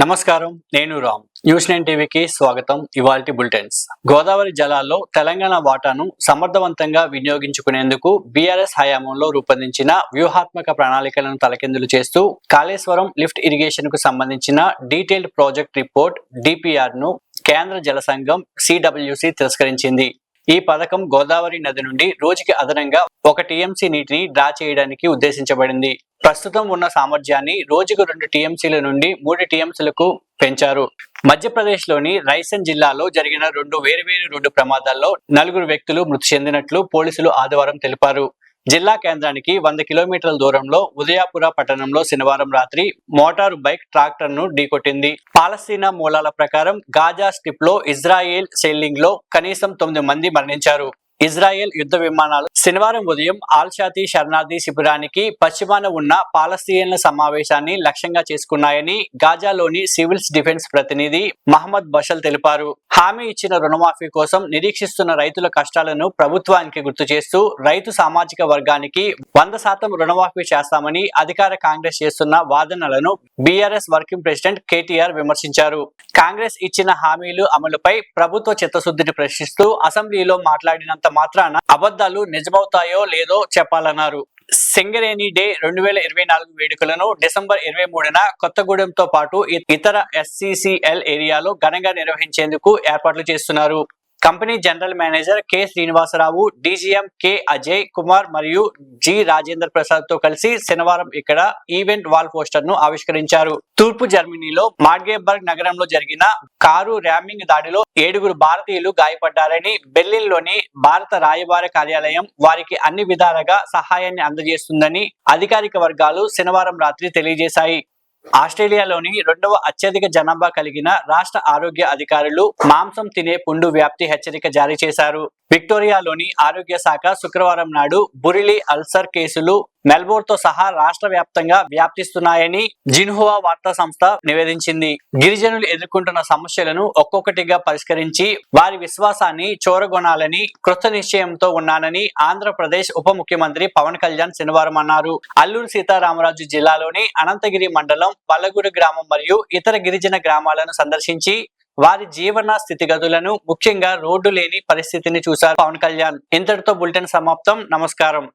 నమస్కారం, నేను రామ్. న్యూస్ 9 టీవీకి స్వాగతం. ఇవాల్టి బులెటిన్స్. గోదావరి జలాల్లో తెలంగాణ వాటాను సమర్థవంతంగా వినియోగించుకునేందుకు బీఆర్ఎస్ హయాంలో రూపొందించిన వ్యూహాత్మక ప్రణాళికలను తలకిందులు చేస్తూ కాళేశ్వరం లిఫ్ట్ ఇరిగేషన్ కు సంబంధించిన డీటెయిల్డ్ ప్రాజెక్ట్ రిపోర్ట్ (DPR) ను కేంద్ర జల సంఘం (CWC) తిరస్కరించింది. ఈ పథకం గోదావరి నది నుండి రోజుకి అదనంగా 1 TMC నీటిని డ్రా చేయడానికి ఉద్దేశించబడింది. ప్రస్తుతం ఉన్న సామర్థ్యాన్ని రోజుకు 2 TMCల నుండి 3 TMCలకు పెంచారు. మధ్యప్రదేశ్లోని రైసేన్ జిల్లాలో జరిగిన 2 వేర్వేరు రోడ్డు ప్రమాదాల్లో 4 వ్యక్తులు మృతి చెందినట్లు పోలీసులు ఆదివారం తెలిపారు. జిల్లా కేంద్రానికి 100 కిలోమీటర్ల దూరంలో ఉదయాపుర పట్టణంలో శనివారం రాత్రి మోటారు బైక్ ట్రాక్టర్ ను ఢీకొట్టింది. పాలస్తీనా మూలాల ప్రకారం గాజా స్ట్రిప్ లో ఇజ్రాయెల్ షెల్లింగ్ లో కనీసం 9 మంది మరణించారు. ఇజ్రాయెల్ యుద్ధ విమానాలు శనివారం ఉదయం ఆల్-షాతీ శరణార్థి శిబిరానికి పశ్చిమాన ఉన్న పాలస్తీనియన్ల సమావేశాన్ని లక్ష్యంగా చేసుకున్నాయని గాజాలోని సివిల్స్ డిఫెన్స్ ప్రతినిధి మహమ్మద్ బషల్ తెలిపారు. హామీ ఇచ్చిన రుణమాఫీ కోసం నిరీక్షిస్తున్న రైతుల కష్టాలను ప్రభుత్వానికి గుర్తు చేస్తూ రైతు సామాజిక వర్గానికి 100% రుణమాఫీ చేస్తామని అధికార కాంగ్రెస్ చేస్తున్న వాదనలను బీఆర్ఎస్ వర్కింగ్ ప్రెసిడెంట్ కేటీఆర్ విమర్శించారు. కాంగ్రెస్ ఇచ్చిన హామీలు అమలుపై ప్రభుత్వ చిత్తశుద్ధిని ప్రశ్నిస్తూ అసెంబ్లీలో మాట్లాడినంత మాత్రాన అబద్ధాలు నిజమవుతాయో లేదో చెప్పాలన్నారు. సింగరేణి డే 2024 వేడుకలను డిసెంబర్ 23న కొత్తగూడెంతో పాటు ఇతర SCCL ఏరియాలో ఘనంగా నిర్వహించేందుకు ఏర్పాట్లు చేస్తున్నారు. Company general manager K Srinivasarao, DGM K Ajay Kumar మరియు జి రాజేంద్ర ప్రసాద్ తో కలిసి శనివారం ఇక్కడ ఈవెంట్ వాల్ పోస్టర్ ను ఆవిష్కరించారు. తూర్పు జర్మనీలో మాగ్డెబర్గ్ నగరంలో జరిగిన కారు ర్యామింగ్ దాడిలో 7 భారతీయులు గాయపడ్డారని బెర్లిన్ లోని భారత రాయబార కార్యాలయం వారికి అన్ని విధాలుగా సహాయాన్ని అందజేస్తుందని అధికారిక వర్గాలు శనివారం రాత్రి తెలియజేశాయి. ఆస్ట్రేలియాలోని 2వ అత్యధిక జనాభా కలిగిన రాష్ట్ర ఆరోగ్య అధికారులు మాంసం తినే పుండు వ్యాప్తి హెచ్చరిక జారీ చేశారు. విక్టోరియాలోని ఆరోగ్య శాఖ శుక్రవారం నాడు బురిలి అల్సర్ కేసులు మెల్బోర్న్ తో సహా రాష్ట్ర వ్యాప్తంగా వ్యాప్తిస్తున్నాయని జిన్హువా వార్తా సంస్థ నివేదించింది. గిరిజనులు ఎదుర్కొంటున్న సమస్యలను ఒక్కొక్కటిగా పరిష్కరించి వారి విశ్వాసాన్ని చూరగొనాలని కృత నిశ్చయంతో ఉన్నానని ఆంధ్రప్రదేశ్ ఉప ముఖ్యమంత్రి పవన్ కళ్యాణ్ శనివారం అన్నారు. అల్లూరు సీతారామరాజు జిల్లాలోని అనంతగిరి మండలం వల్లగూడు గ్రామం మరియు ఇతర గిరిజన గ్రామాలను సందర్శించి వారి జీవన స్థితిగతులను, ముఖ్యంగా రోడ్డు లేని పరిస్థితిని చూశారు పవన్ కళ్యాణ్. ఇంతటితో బులెటిన్ సమాప్తం. నమస్కారం.